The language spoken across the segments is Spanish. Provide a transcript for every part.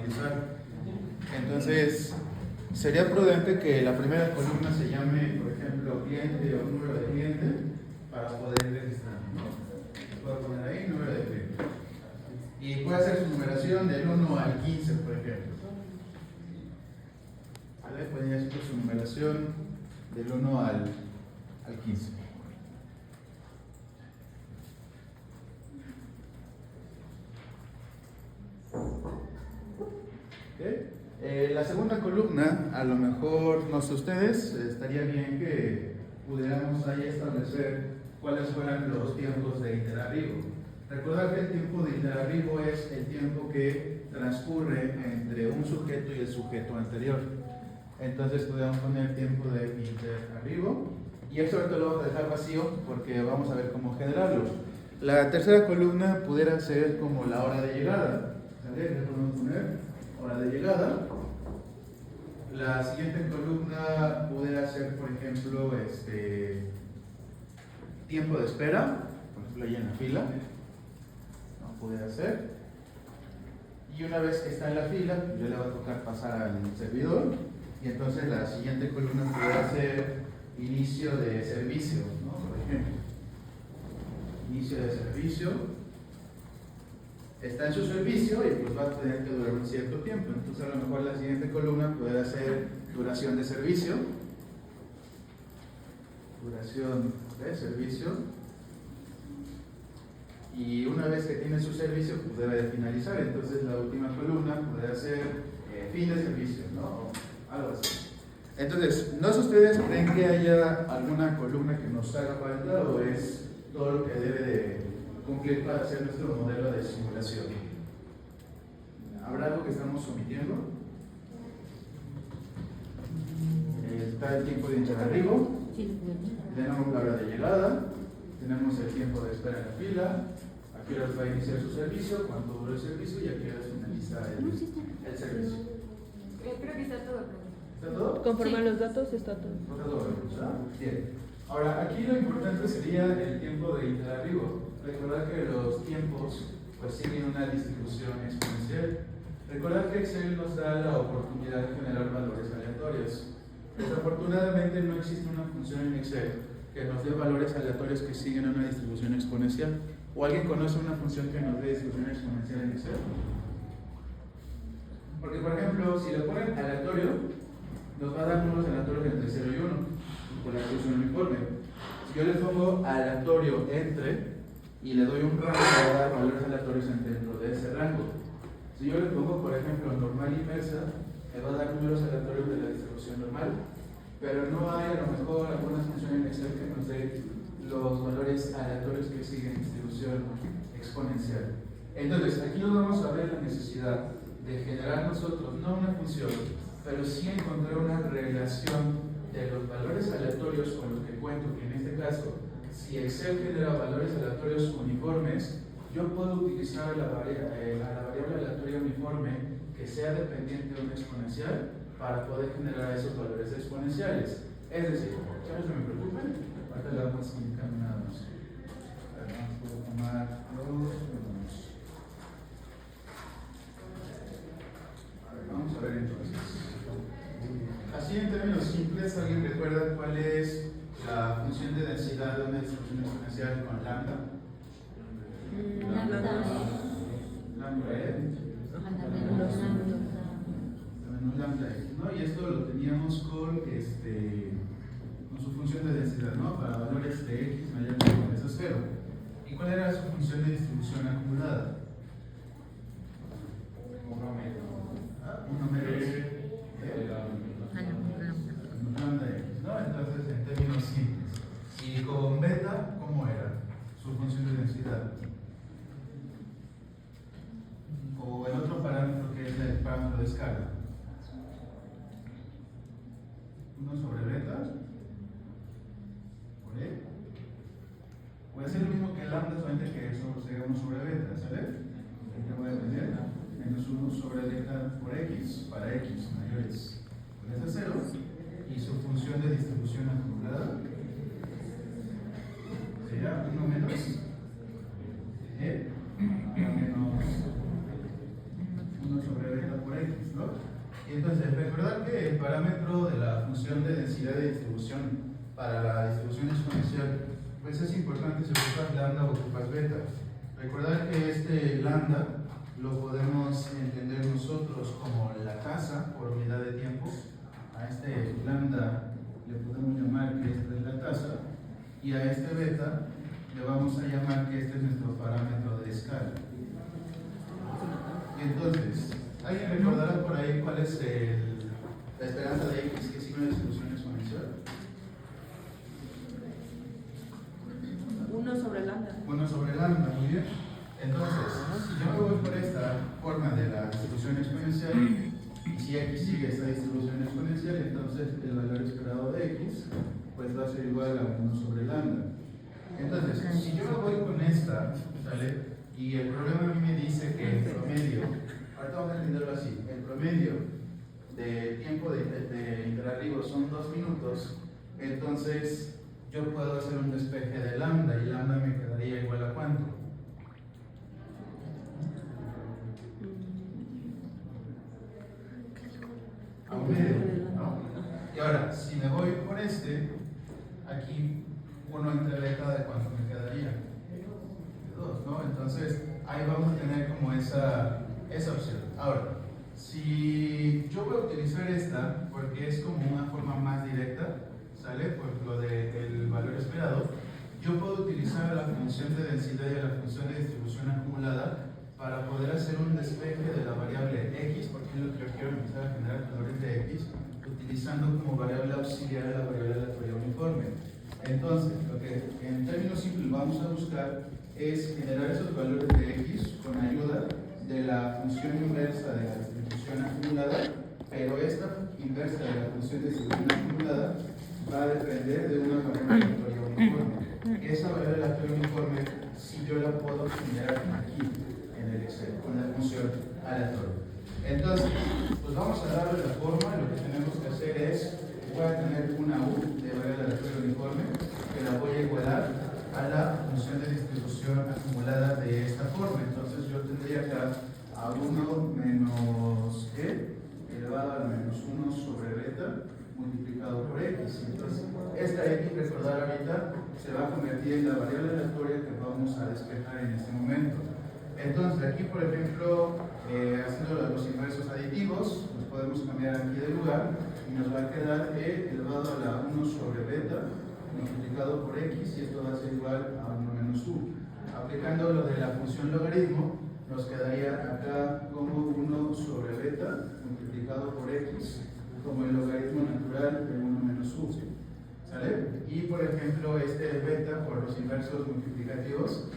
utilizar. Entonces, sería prudente que la primera columna se llame, por ejemplo, cliente o número de cliente para poder registrar, ¿no? Puedo poner ahí número de cliente. Y puede hacer su numeración del 1 al 15, por ejemplo. ¿Vale? Pueden hacer su numeración del 1 al 15. ¿Okay? La segunda columna, a lo mejor, no sé ustedes, estaría bien que pudiéramos ahí establecer cuáles fueran los tiempos de interarribo. Recordar que el tiempo de interarribo es el tiempo que transcurre entre un sujeto y el sujeto anterior. Entonces podemos poner tiempo de interarribo y esto ahorita lo vamos a dejar vacío porque vamos a ver cómo generarlo. La tercera columna pudiera ser como la hora de llegada. ¿Vale? Le podemos poner hora de llegada. La siguiente columna pudiera ser, por ejemplo, tiempo de espera, por ejemplo, ahí en la fila. No pudiera ser. Y una vez que está en la fila, yo le va a tocar pasar al servidor. Y entonces la siguiente columna pudiera ser inicio de servicio, ¿no? Por ejemplo, inicio de servicio. Está en su servicio y pues va a tener que durar un cierto tiempo. Entonces a lo mejor la siguiente columna puede ser duración de servicio. Duración de servicio. Y una vez que tiene su servicio, pues debe de finalizar. Entonces la última columna puede ser fin de servicio, ¿no? Algo así. Entonces, ¿no sé ustedes creen que haya alguna columna que nos haga falta o es todo lo que debe de cumplir para hacer nuestro modelo de simulación? ¿Habrá algo que estamos omitiendo? Está el tiempo de interarribo, tenemos la hora de llegada, tenemos el tiempo de espera en la fila, a qué horas va a iniciar su servicio, cuánto dura el servicio y a qué horas finaliza el servicio. Creo que está todo. ¿Está todo? Conforme a los datos está todo. Está todo, ¿verdad? Bien. Ahora, aquí lo importante sería el tiempo de interarribo. Recordar que los tiempos pues siguen una distribución exponencial. Recordar que Excel nos da la oportunidad de generar valores aleatorios. Desafortunadamente no existe una función en Excel que nos dé valores aleatorios que siguen una distribución exponencial. ¿O alguien conoce una función que nos dé distribución exponencial en Excel? Porque, por ejemplo, si le ponen aleatorio, nos va a dar números aleatorios entre 0 y 1, por la distribución uniforme. Si yo le pongo aleatorio entre y le doy un rango, me va a dar valores aleatorios dentro de ese rango. Si yo le pongo, por ejemplo, normal inversa, me va a dar números aleatorios de la distribución normal, pero no hay a lo mejor alguna función en Excel que nos dé los valores aleatorios que siguen distribución exponencial. Entonces, aquí nos vamos a ver la necesidad de generar nosotros, no una función, pero sí encontrar una relación de los valores aleatorios con los que cuento, que en este caso, si Excel genera valores aleatorios uniformes, yo puedo utilizar la variable aleatoria uniforme que sea dependiente de un exponencial para poder generar esos valores exponenciales. Es decir, ya no se me preocupen, ahorita le vamos indicando nada más. Además, puedo tomar los números. Vamos a ver entonces. Así en términos simples, ¿alguien recuerda cuál es la función de densidad de una distribución exponencial con lambda? Lambda lambda x, ¿no? Y esto lo teníamos con su función de densidad, ¿no? Para valores de x mayor o igual a 0. ¿Y cuál era su función de distribución acumulada? 1 menos lambda x, ¿no? Entonces, en términos simples. Y con beta, ¿cómo era su función de densidad? O el otro parámetro que es el parámetro de escala. 1 sobre beta por E. Puede ser lo mismo que lambda, solamente que eso sea 1 sobre beta, ¿sale? ¿Qué voy a tener? Menos 1 sobre beta por x, para x mayores a 0. Y su función de distribución acumulada sería 1 menos E menos 1 sobre beta por ¿listo? Y entonces, recordar que el parámetro de la función de densidad de distribución para la distribución exponencial, pues es importante si ocupas lambda o ocupas beta. Recordar que este lambda lo podemos entender nosotros como la tasa por unidad de tiempo. A este lambda le podemos llamar que esta es la tasa, y a este beta le vamos a llamar que este es nuestro parámetro de escala. Y entonces, ¿alguien recordará por ahí cuál es la esperanza de x que sigue una distribución exponencial? 1 sobre lambda. 1 sobre lambda, muy bien. Entonces, si yo me voy por esta forma de la distribución exponencial, y si x sigue esta distribución exponencial, entonces el valor esperado de x pues va a ser igual a 1 sobre lambda. Entonces, si yo me voy con esta, ¿sale? Y el problema a mí me dice que el promedio, ahorita vamos a entenderlo así, el promedio de tiempo de interarribo son 2 minutos, entonces yo puedo hacer un despeje de lambda y lambda me quedaría igual a ¿cuánto? A 1 medio, ¿no? Y ahora, si me voy por este, aquí 1 entre beta, ¿de cuánto me quedaría? De 2, ¿no? Entonces, ahí vamos a tener como esa opción. Ahora, si yo voy a utilizar esta, porque es como una forma más directa, ¿sale? Por lo del valor esperado, yo puedo utilizar la función de densidad y la función de distribución acumulada para poder hacer un despeje de la variable x, porque es lo que yo quiero empezar a generar valores de x, utilizando como variable auxiliar a la variable aleatoria uniforme. Entonces, lo que en términos simples vamos a buscar es generar esos valores de x con ayuda de la función inversa de la distribución acumulada, pero esta inversa de la función de distribución acumulada va a depender de una variable aleatoria uniforme. Esa variable aleatoria uniforme, si yo la puedo generar aquí en el Excel con la función aleatoria. Entonces, pues vamos a darle la forma. Lo que tenemos que hacer es, voy a tener una u de variable aleatoria uniforme que la voy a igualar a la función de distribución acumulada de esta forma. Entonces yo tendría acá a 1 menos e elevado a menos 1 sobre beta multiplicado por x. Entonces esta x, recordar ahorita, se va a convertir en la variable aleatoria que vamos a despejar en este momento. Entonces aquí, por ejemplo, haciendo los inversos aditivos, nos podemos cambiar aquí de lugar y nos va a quedar e elevado a la 1 sobre beta multiplicado por x, y esto va a ser igual a 1 menos u. Aplicando lo de la función logaritmo, nos quedaría acá como 1 sobre beta multiplicado por x, como el logaritmo natural de 1 menos u. ¿Sale? Y por ejemplo, este beta por los inversos multiplicativos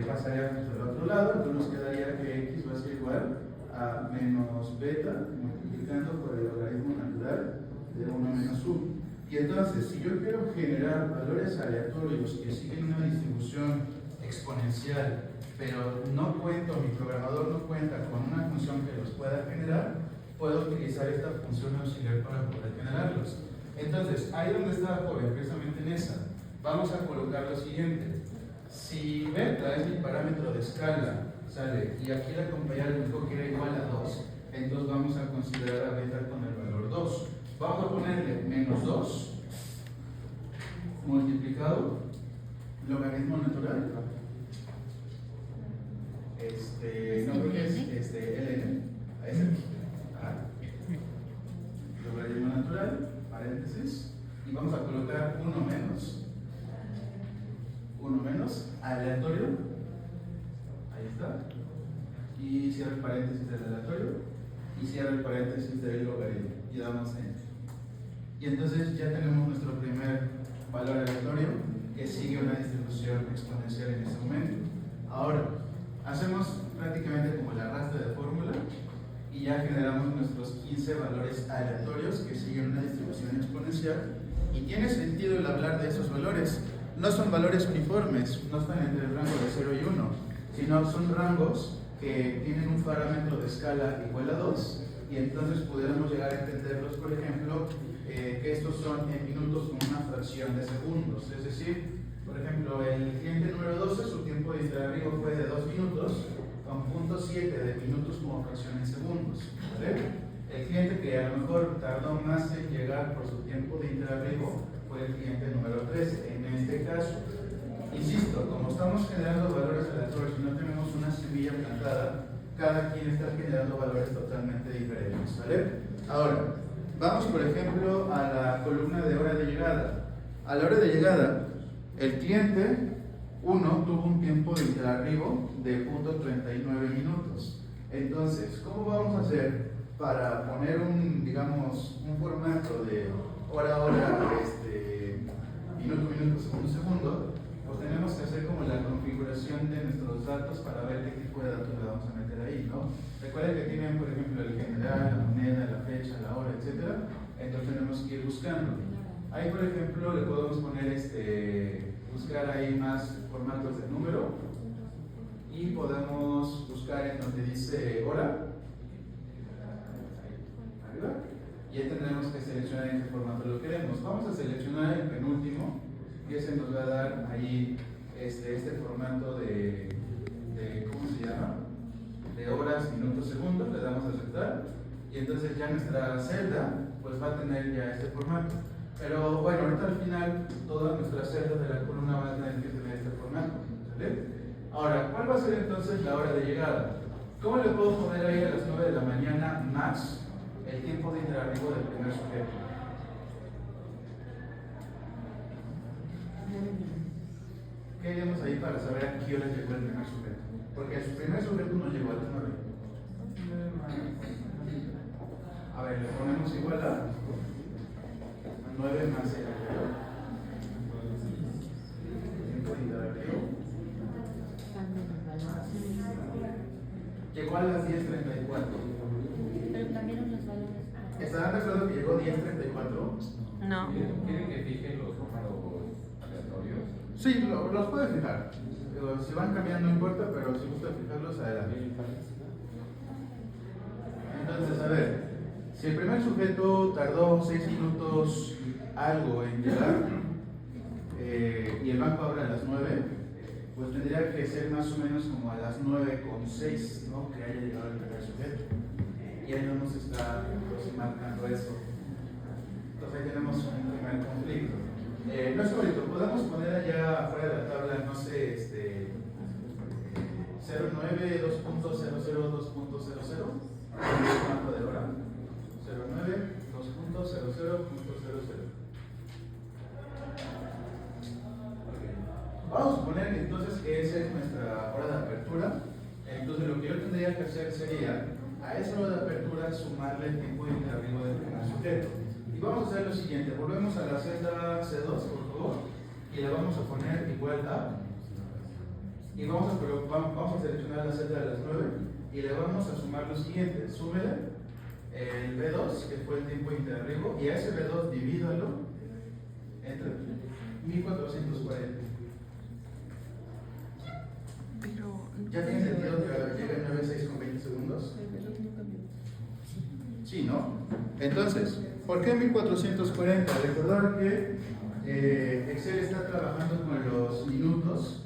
pasaría al otro lado, entonces nos quedaría que x va a ser igual a menos beta multiplicando por el logaritmo natural de 1 menos u. Y entonces, si yo quiero generar valores aleatorios que siguen una distribución exponencial, pero no cuento, mi programador no cuenta con una función que los pueda generar, puedo utilizar esta función auxiliar para poder generarlos. Entonces, ahí donde está la joven, precisamente en esa, vamos a colocar lo siguiente. Si beta es mi parámetro de escala, ¿sale? Y aquí la compañera dijo que era igual a 2, entonces vamos a considerar a beta con el valor 2. Vamos a ponerle menos 2 multiplicado logaritmo natural. No creo que es ln. Ahí está. Logaritmo natural, paréntesis, y vamos a colocar 1 menos aleatorio. Ahí está. Y cierra el paréntesis del aleatorio y cierra el paréntesis del logaritmo y damos enter. Y entonces ya tenemos nuestro primer valor aleatorio que sigue una distribución exponencial en este momento. Ahora, hacemos prácticamente como el arrastre de fórmula y ya generamos nuestros 15 valores aleatorios que siguen una distribución exponencial. Y tiene sentido el hablar de esos valores. No son valores uniformes, no están entre el rango de 0 y 1, sino son rangos que tienen un parámetro de escala igual a 2, y entonces pudiéramos llegar a entenderlos, por ejemplo, que estos son en minutos con una fracción de segundos. Es decir, por ejemplo, el cliente número 12, su tiempo de interarribo fue de 2 minutos, con 0.7 de minutos como fracción en segundos. ¿Vale? llegar por su tiempo de interarribo fue el cliente número 13. En este caso, insisto, como estamos generando valores aleatorios y no tenemos una semilla plantada, cada quien está generando valores totalmente diferentes, ¿vale? Ahora, vamos por ejemplo a la columna de hora de llegada. A la hora de llegada, el cliente 1 tuvo un tiempo de interarribo de 0.39 minutos. Entonces, ¿cómo vamos a hacer para poner digamos, un formato de hora, minuto, segundo? Pues tenemos que hacer como la configuración de nuestros datos para ver qué tipo de datos le vamos a meter ahí, ¿no? Recuerden que tienen, por ejemplo, el general, la moneda, la fecha, la hora, etc. Entonces tenemos que ir buscando. Ahí, por ejemplo, le podemos poner buscar ahí más formatos de número y podemos buscar en donde dice hora, arriba, y ahí tendremos que seleccionar en qué formato lo queremos. Vamos a seleccionar el penúltimo, y ese nos va a dar ahí este formato de ¿cómo se llama? De horas, minutos, segundos. Le damos a aceptar y entonces ya nuestra celda pues va a tener ya este formato. Pero bueno, ahorita al final todas nuestras celdas de la columna van a tener que tener este formato, ¿vale? Ahora, ¿cuál va a ser entonces la hora de llegada? ¿Cómo le puedo poner ahí a las 9 de la mañana más el tiempo de interarribo del primer sujeto? ¿Qué haríamos ahí para saber a qué hora llegó el primer sujeto? Porque el primer sujeto no llegó a las 9. A ver, le ponemos igual a 9 más el tiempo de interactivo. Llegó a las 10:34. Pero cambiaron los valores. ¿Estarán de acuerdo que llegó 10:34? No. ¿Quieren que fijen los números aleatorios? Sí, los puede fijar. Si van cambiando no importa, pero si gusta fijarlos, adelante. Entonces, a ver, si el primer sujeto tardó 6 minutos algo en llegar y el banco abre a las 9, pues tendría que ser más o menos como a las 9:06, ¿no? Que haya llegado el primer sujeto. Y ahí no nos está pues, marcando eso. Entonces ahí tenemos un primer conflicto. No es favorito, podemos poner allá afuera de la tabla, no sé, 09 2.00 2.00, ¿cuánto de hora? 09 2.00.00. Vamos a suponer que entonces que esa es nuestra hora de apertura. Entonces lo que yo tendría que hacer sería a esa hora de apertura sumarle el tiempo de interarribo del primer sujeto. Y vamos a hacer lo siguiente, volvemos a la celda C2, por favor, y le vamos a poner igual a, y vamos a seleccionar la celda de las 9 y le vamos a sumar lo siguiente, súmele el B2, que fue el tiempo de interarribo, y a ese B2 divídalo entre 1440. Pero. ¿Ya tiene sentido que llegue a 9.6 con 20 segundos? Sí, ¿no? Entonces, ¿por qué 1440? Recordar que Excel está trabajando con los minutos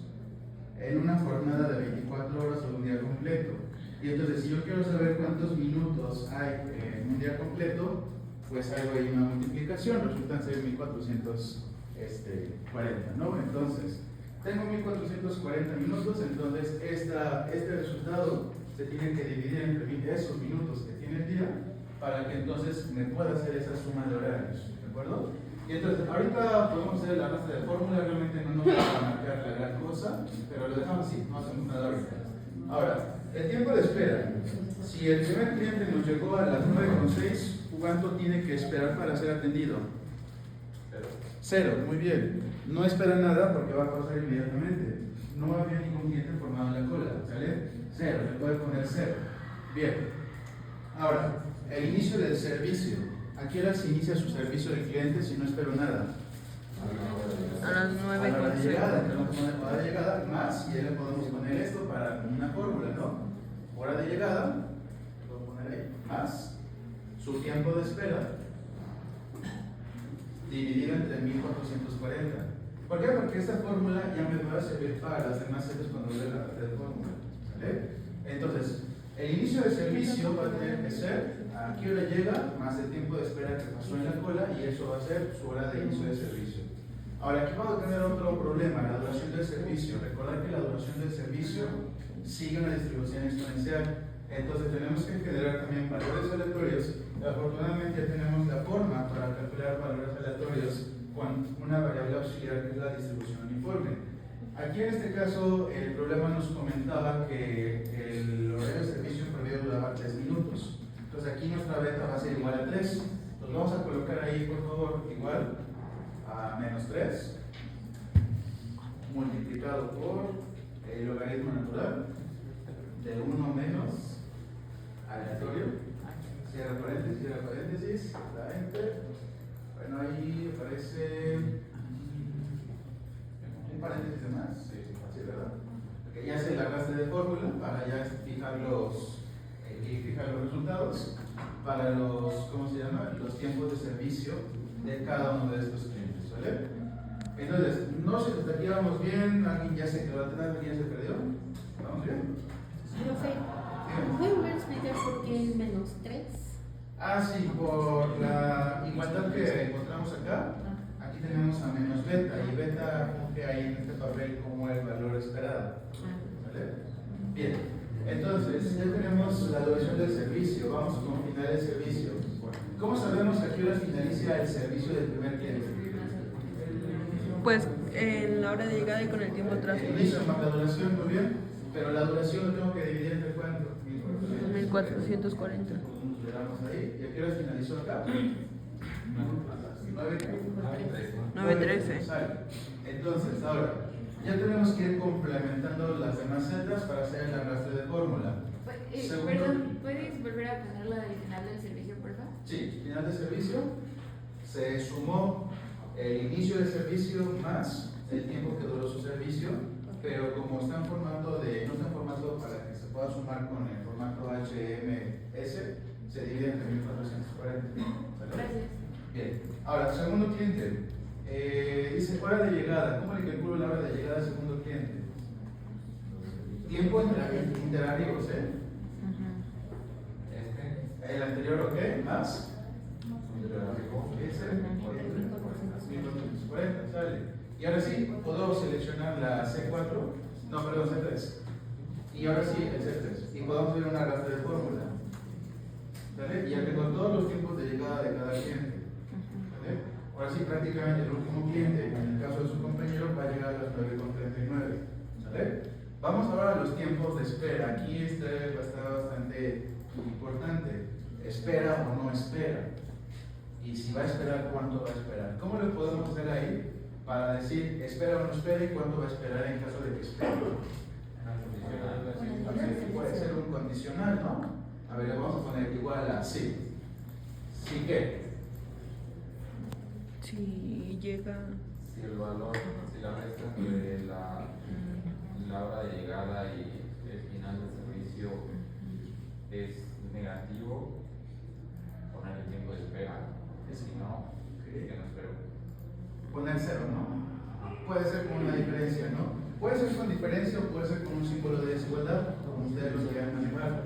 en una jornada de 24 horas o un día completo. Y entonces, si yo quiero saber cuántos minutos hay en un día completo, pues hago ahí una multiplicación, resultan ser 1440, ¿no? Entonces, tengo 1440 minutos, entonces este resultado se tiene que dividir entre esos minutos que tiene el día para que entonces me pueda hacer esa suma de horarios, ¿de acuerdo? Y entonces, ahorita podemos hacer el arrastre de fórmula, realmente no nos va a marcar la gran cosa, pero lo dejamos así, no hacemos nada ahorita. Ahora, el tiempo de espera. Si el primer cliente nos llegó a las 9:06, ¿cuánto tiene que esperar para ser atendido? 0, muy bien. No espera nada porque va a pasar inmediatamente. No había ningún cliente formado en la cola, ¿sale? 0, le puede poner 0. Bien. Ahora, el inicio del servicio. ¿A qué hora se inicia su servicio del cliente si no espero nada? A las 9 a la hora con de llegada, seis. tenemos que poner hora de llegada más, y ya le podemos poner esto para una fórmula, ¿no? Hora de llegada, lo voy a poner ahí, más su tiempo de espera dividido entre 1440. ¿Por qué? Porque esta fórmula ya me va a servir para las demás celdas cuando vea la parte de fórmula, ¿vale? Entonces, El inicio de servicio va a tener que ser a qué hora llega, más el tiempo de espera que pasó en la cola, y eso va a ser su hora de inicio de servicio. Ahora, aquí vamos a tener otro problema, la duración del servicio. Recordar que la duración del servicio sigue una distribución exponencial. Entonces tenemos que generar también valores aleatorios. Afortunadamente ya tenemos la forma para calcular valores aleatorios con una variable auxiliar que es la distribución uniforme. Aquí en este caso el problema nos comentaba que el horario de servicio en promedio duraba 3 minutos. Entonces aquí nuestra beta va a ser igual a 3. Entonces vamos a colocar ahí, por favor, igual a menos 3 multiplicado por el logaritmo natural de 1 menos aleatorio, cierra paréntesis, la enter. Bueno, ahí aparece un paréntesis de más, sí, ¿verdad? Porque ya hace el arrastre de fórmula para ya fijar los resultados para los, ¿cómo se llama? Los tiempos de servicio de cada uno de estos clientes, ¿vale? Entonces, no sé, hasta aquí vamos bien, alguien ya se quedó atrás, alguien se perdió, ¿vamos bien? Profe, Dígame. ¿puede volver a explicar por qué el menos 3? Ah, sí, por la igualdad que encontramos acá, aquí tenemos a menos beta, y beta funge ahí en este papel como el valor esperado, ¿vale? Bien, entonces ya tenemos la duración del servicio, vamos con final del servicio. ¿Cómo sabemos a qué hora finaliza el servicio del primer cliente? Pues en la hora de llegada y con el tiempo El transcurrido. inicio más la duración, muy bien, pero la duración lo tengo que dividir entre cuánto? 1440. Le damos ahí, ¿y a qué hora finalizó acá? 9:13. Sale. Entonces, ahora, ya tenemos que ir complementando las demás celdas para hacer el arrastre de fórmula. Segundo. Perdón, ¿puedes volver a poner la del final del servicio, por favor? Sí, final de servicio, se sumó el inicio del servicio más el tiempo que duró su servicio, pero como está en formato de, no está en formato para que se pueda sumar con el formato HMS, se divide entre 1440. ¿Vale? Gracias. Bien, ahora, segundo cliente, dice hora de llegada. ¿Cómo le calculo la hora de llegada al segundo cliente? Tiempo interarrivos, el anterior, ok, más ese, 1440, sale. Y ahora sí, puedo seleccionar la C4, no, perdón, C3. Y ahora sí, el C3. Y podemos ver una arrastre de fórmula. ¿Vale? Y ya tengo todos los tiempos de llegada de cada cliente. ¿Vale? Ahora sí, prácticamente el último cliente, en el caso de su compañero, va a llegar a las 9:39. ¿Vale? Vamos ahora a los tiempos de espera. Aquí está bastante importante. ¿Espera o no espera? Y si va a esperar, ¿cuánto va a esperar? ¿Cómo le podemos hacer ahí para decir espera o no espera y cuánto va a esperar en caso de que espere? Puede ser un condicional, ¿no? A ver, le vamos a poner igual a sí. ¿Sí qué? Si llega. Si el valor, si la resta entre la hora de llegada y el final del servicio es negativo, poner el tiempo de espera. Si no, que no espero. Poner cero, ¿no? Puede ser con una diferencia, ¿no? Puede ser con diferencia o puede ser con un símbolo de desigualdad, como ustedes lo quieran manejar.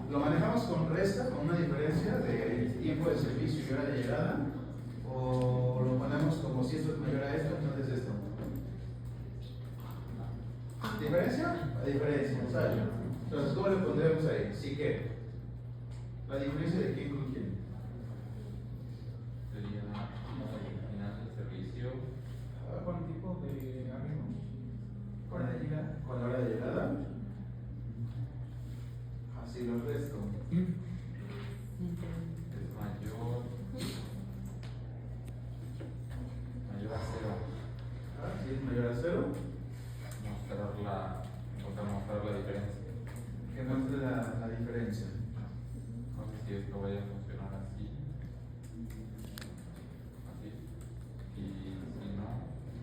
Lo manejamos con resta, con una diferencia de tiempo de servicio y hora de llegada, o lo ponemos como si esto es mayor a esto, entonces esto. ¿Diferencia? La diferencia, ¿sale? Entonces, ¿cómo le pondremos ahí? Sí que. ¿La diferencia de quién con quién? Sería el final del servicio. ¿Con tipo de arrimo? ¿Con la llegada? ¿Con la hora de llegada? Así lo resto. Es mayor a cero. Si es mayor a cero, mostrar la diferencia. que muestre la diferencia. No sé si esto vaya a funcionar así. Y si no,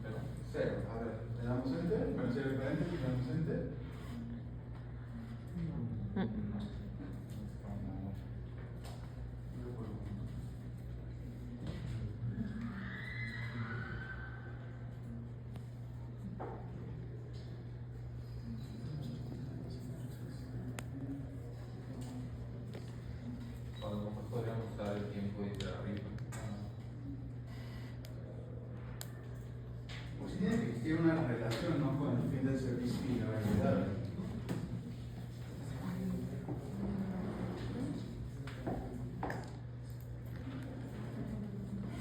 pero Cero. A ver, le damos enter, bueno, cierre paréntesis, le damos enter. no. Es como relación, ¿no? Con el fin del servicio y la hora de llegada.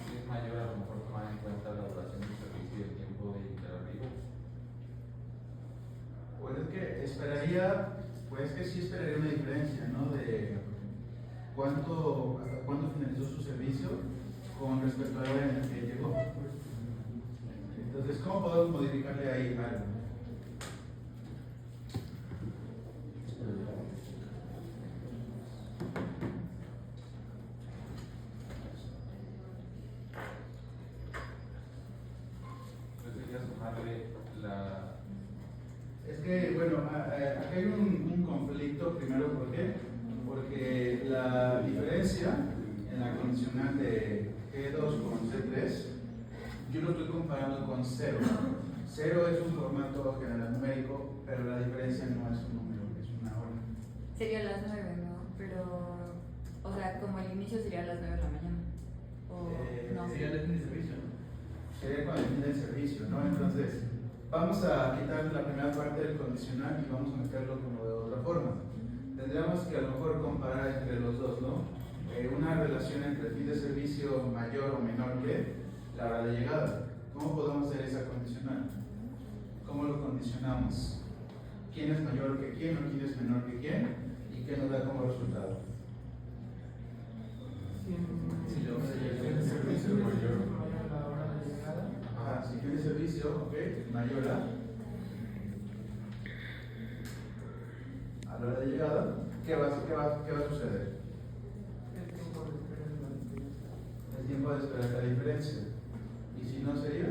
Si es mayor, a lo mejor tomar en cuenta la duración del servicio y el tiempo de arriba. Pues es que esperaría, pues que sí esperaría una diferencia, ¿no? De hasta cuánto finalizó su servicio con respecto a la hora en la que llegó. Entonces, ¿cómo podemos modificarle ahí algo? Yo quería sumarle la. Es que, bueno, aquí hay un conflicto primero, ¿por qué? Porque la diferencia en la condicional de G2 con C3, yo lo estoy comparando con 0. 0 es un formato general numérico, pero la diferencia no es un número, es una hora. Sería las 9, ¿no? Pero, o sea, como el inicio sería a las 9 de la mañana. O no. Sería el fin de servicio, ¿no? Sería con el fin del servicio, ¿no? Entonces, vamos a quitar la primera parte del condicional y vamos a meterlo como de otra forma. Tendríamos que a lo mejor comparar entre los dos, ¿no? Una relación entre el fin de servicio mayor o menor que la hora de llegada. ¿Cómo podemos hacer esa condicional? ¿Cómo lo condicionamos? ¿Quién es mayor que quién o quién es menor que quién? ¿Y qué nos da como resultado? Si la hora de El llegada servicio es mayor. Ajá, si fin de servicio, ok, es mayor a la hora de llegada, ¿qué va a suceder? El tiempo de espera es la diferencia. ¿Y si no sería?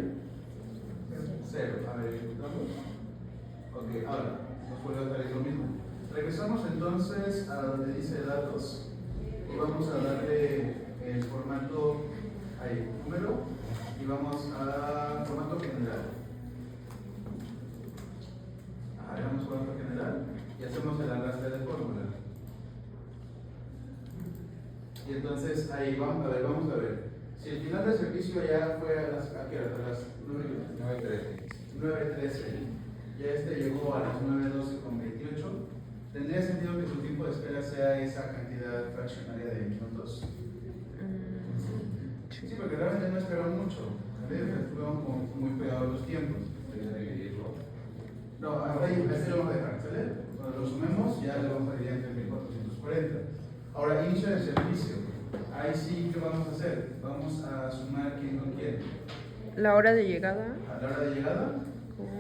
0. A ver, ejecutamos. Ok, ahora, nos vuelve a salir lo mismo. Regresamos entonces a donde dice datos y vamos a darle el formato ahí, número, y vamos a formato general. Le damos formato general y hacemos el arrastre de fórmula. Y entonces ahí vamos a ver. Si el final del servicio ya fue a las 9:13, ya llegó a las 9:12 con 28, ¿tendría sentido que su tiempo de espera sea esa cantidad fraccionaria de minutos? Sí, porque realmente no esperaron mucho. Fueron como muy pegados los tiempos. No, ahí lo vamos a dejar, ¿sale? Cuando lo sumemos ya le vamos a dividir entre 1440. Ahora, inicio del servicio. Ahí sí, ¿qué vamos a hacer? Vamos a sumar quién con quién. La hora de llegada. A la hora de llegada,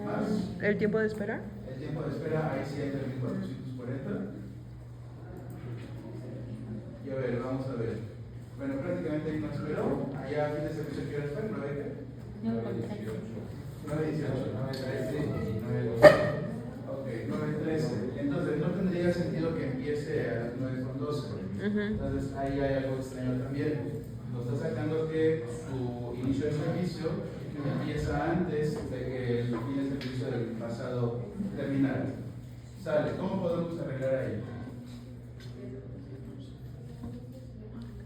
más El tiempo de espera. el tiempo de espera, ahí sí entre 1440. Y a ver, vamos a ver. Bueno, prácticamente ahí no esperó. Allá fin de servicio, ¿qué hora fue? ¿9 qué? 9:18, 9:13 y 9:12. Ok, 9:13. Entonces, no tendría sentido que empiece a las 9:12. Entonces, ahí hay algo extraño también. Nos está sacando que su inicio de servicio empieza antes de que el fin de servicio del pasado terminara. Sale. ¿Cómo podemos arreglar ahí?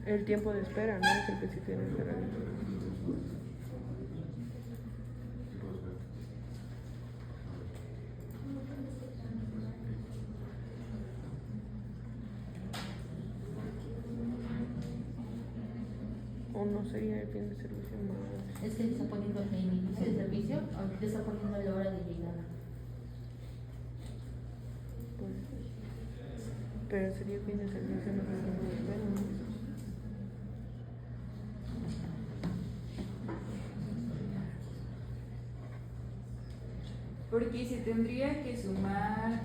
El tiempo de espera, ¿no? Es el que sí tiene que arreglar. O no sería el fin de servicio más. Es que le está poniendo el inicio del servicio, ahorita le está poniendo la hora de llegada. Pues, pero sería fin de servicio, no el tiempo de espera, ¿no? Porque se tendría que sumar,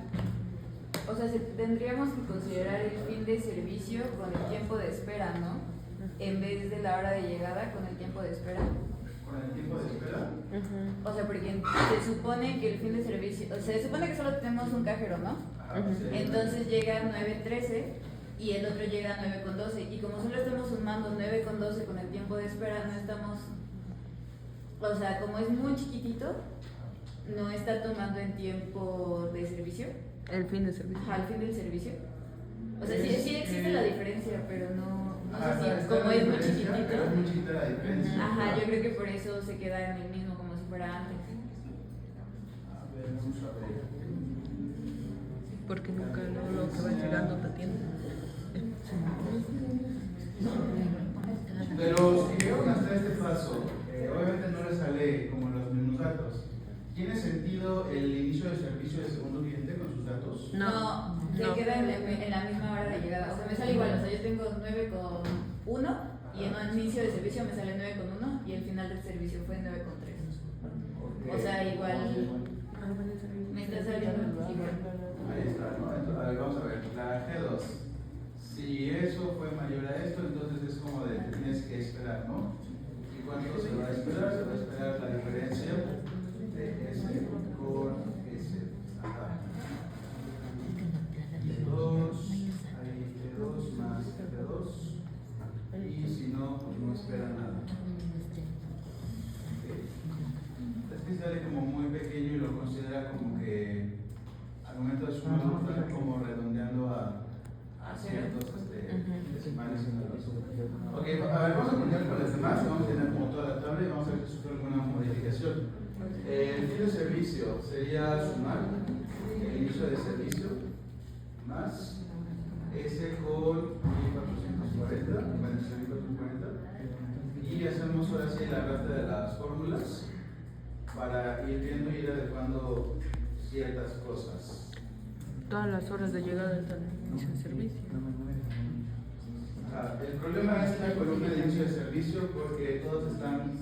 o sea, tendríamos que considerar el fin de servicio con el tiempo de espera, ¿no? En vez de la hora de llegada con el tiempo de espera. ¿Con el tiempo de espera? O sea, porque se supone que el fin de servicio, o sea, se supone que solo tenemos un cajero, ¿no? Ajá, sí. Entonces llega a 9:13 y el otro llega a 9:12. Y como solo estamos sumando 9:12 con el tiempo de espera, no estamos, o sea, como es muy chiquitito, no está tomando en tiempo de servicio. El fin de servicio. Ajá, el fin del servicio. O sea, sí existe la diferencia, pero no Ajá, sé si, está como la es muy diferencia, pero es chiquitito. muy chiquita la diferencia. Ajá, yo creo que por eso se queda en el mismo como si fuera antes. vamos a ver. Porque nunca lo que va llegando te atiende. De los que llegaron hasta este paso, obviamente no les sale como los mismos datos. ¿Tiene sentido el inicio de servicio del segundo cliente con sus datos? No, se queda en la misma hora de llegada. O sea, me sale igual. O sea, yo tengo 9:01 y en el inicio de servicio me sale 9:1 y el final del servicio fue 9:3. O sea, igual me está saliendo igual. Ahí está, ¿no? Entonces, a ver, vamos a ver. La G2. Si eso fue mayor a esto, entonces es como de que tienes que esperar, ¿no? ¿Y cuánto se va a esperar? Se va a esperar la diferencia de S con S. Ajá. G2, ahí G2 más G2. Y si no, pues no espera nada. Es que sale como muy pequeño y lo considera como que al momento de sumar está como redondeando a ciertos decimales en el vaso. Ok, a ver, vamos a continuar con las demás. Vamos a tener como toda la tabla y vamos a ver si sufre alguna modificación. El fin de servicio sería sumar el inicio de servicio más S con 1440, y hacemos ahora sí la resta de las fórmulas para ir viendo y ir adecuando ciertas cosas. Todas las horas de llegada están en inicio de servicio. El problema es la columna de inicio de servicio porque todos están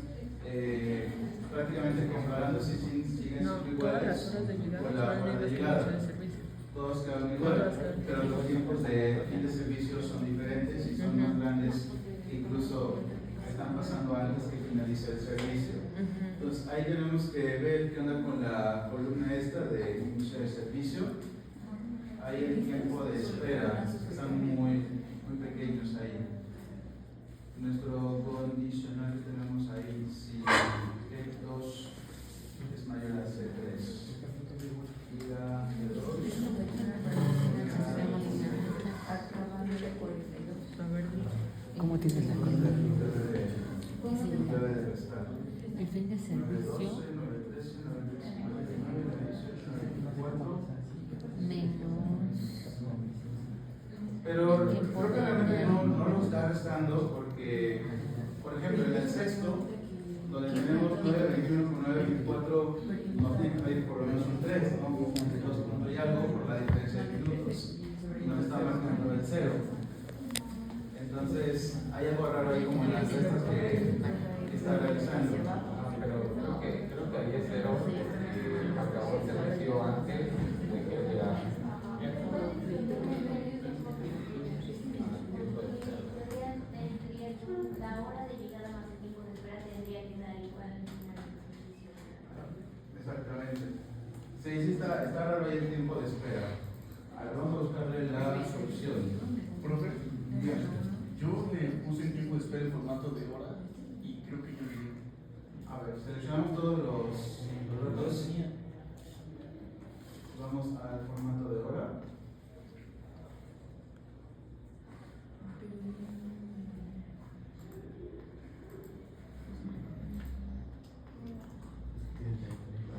prácticamente comparándose si siguen No, siendo todas iguales las horas de llegada con la van hora en de inicio llegada. de servicio. Todos quedan igual, pero los tiempos de fin de servicio son diferentes y son más grandes que incluso están pasando antes que finalice el servicio. Entonces ahí tenemos que ver qué onda con la columna esta de inicio de servicio. Ahí el tiempo de espera, están muy pequeños ahí. Nuestro condicional que tenemos ahí, si G2 es mayor a C3 y la G2 ¿Cómo tienes la columna? debe de restar. El fin de servicio 9, 13, 99, 18, 94. menos. Pero creo que realmente no lo está restando porque, por ejemplo, en el sexto, donde tenemos 9.21 con 9.24, nos tiene que pedir por lo menos un 3, ¿no? Un 2 puntos y algo por la diferencia de minutos. Y nos está marcando el 0. Entonces, hay algo raro ahí como en las restas que está realizando. Pero creo que ahí es 0 porque acabó el servicio antes de que llegara. La hora de llegada más el tiempo de espera tendría que dar igual al final del servicio. Exactamente. Sí, está raro ahí el tiempo de espera. A ver, vamos a buscarle la solución. Profe, yo le puse el tiempo de espera en formato de hora y creo que yo llegué. A ver, seleccionamos todos los datos. Vamos al formato de hora.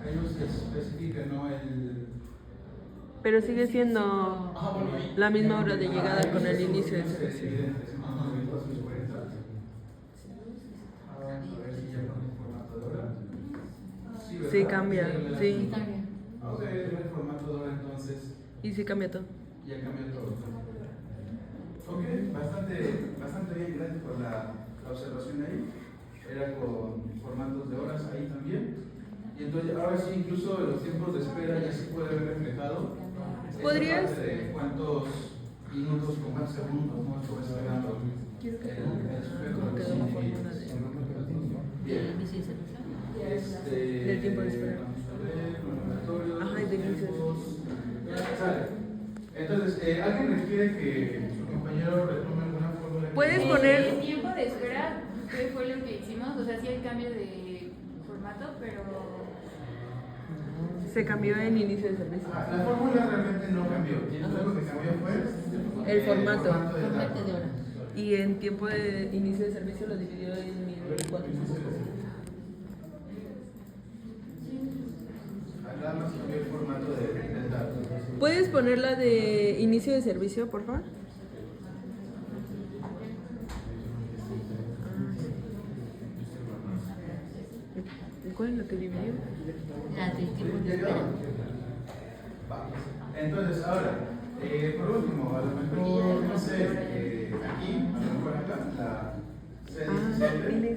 Ahí nos especifica, ¿no? Pero sigue siendo la misma hora de llegada con el inicio de servicio. Sí, cambia, sí. Vamos a ver el formato de hora entonces. Y sí cambia todo. Ya cambió todo. Ok, bastante bien, gracias por la observación ahí. Era con formatos de horas ahí también. Y entonces ahora sí, incluso los tiempos de espera ya se puede ver reflejado. ¿Podrías? Esta parte de cuántos minutos con cuántos segundos no estuvo esperando Quiero que el sujeto. ¿cómo quedó la fórmula de Bien. inicio de servicio? Del tiempo de espera? Vamos a ver, laboratorios, Ajá, y de inicio de tiempos. Sale. Entonces, ¿alguien requiere que su compañero retome alguna fórmula? ¿Puedes El poner? tiempo de espera, ¿qué fue lo que hicimos? O sea, sí hay cambio de formato, pero Se cambió en inicio de servicio. La fórmula realmente no cambió. Lo único que cambió fue El formato. de Formato datos. de hora. Y en tiempo de inicio de servicio lo dividió en 1004. nada más cambió el formato del dato. ¿Puedes poner la de inicio de servicio, por favor? ¿Cuál es la que dividió? La del tiempo de espera. Va. Entonces, ahora, por último, a lo mejor, no sé, aquí, a lo mejor acá, la C17.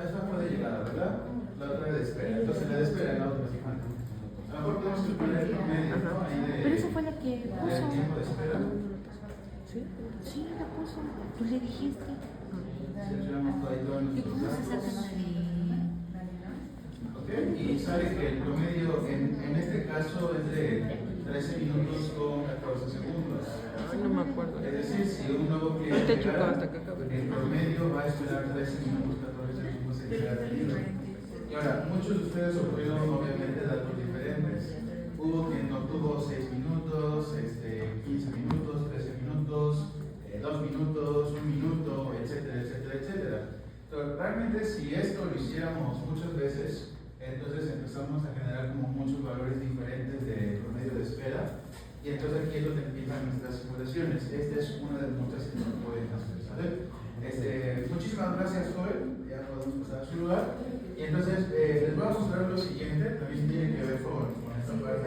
Esa fue de llegada, ¿verdad? La otra de espera. Entonces, la de espera es la otra 50. A lo mejor tenemos que poner el promedio, ¿no? Ahí de, Pero esa fue la que del puso. tiempo de espera. Sí, la puso. Tú le dijiste. Seleccionamos ahí todos ¿Y nuestros cómo se datos. saca la de...? ¿Ok? Y sale que el promedio, en este caso, es de 13 minutos con 14 segundos. Ay, no me acuerdo. Es decir, si un nuevo Ahorita cliente checo llega, hasta que acabe. el promedio va a esperar 13 minutos, 14 segundos en llegar al libro. Y ahora, muchos de ustedes obtuvieron obviamente datos diferentes. Hubo quien obtuvo 6 minutos, 15 minutos, 13 minutos, 2 minutos, 1 minuto, etcétera, etcétera, etcétera. Entonces, realmente si esto lo hiciéramos muchas veces, entonces empezamos a generar como muchos valores diferentes de promedio de espera. Y entonces aquí es donde empiezan nuestras simulaciones. Esta es una de las muchas que nos pueden hacer, ¿sale? Muchísimas gracias, Joel. Ya podemos pasar a su lugar. Y entonces les voy a mostrar lo siguiente, también tiene que ver con esta parte.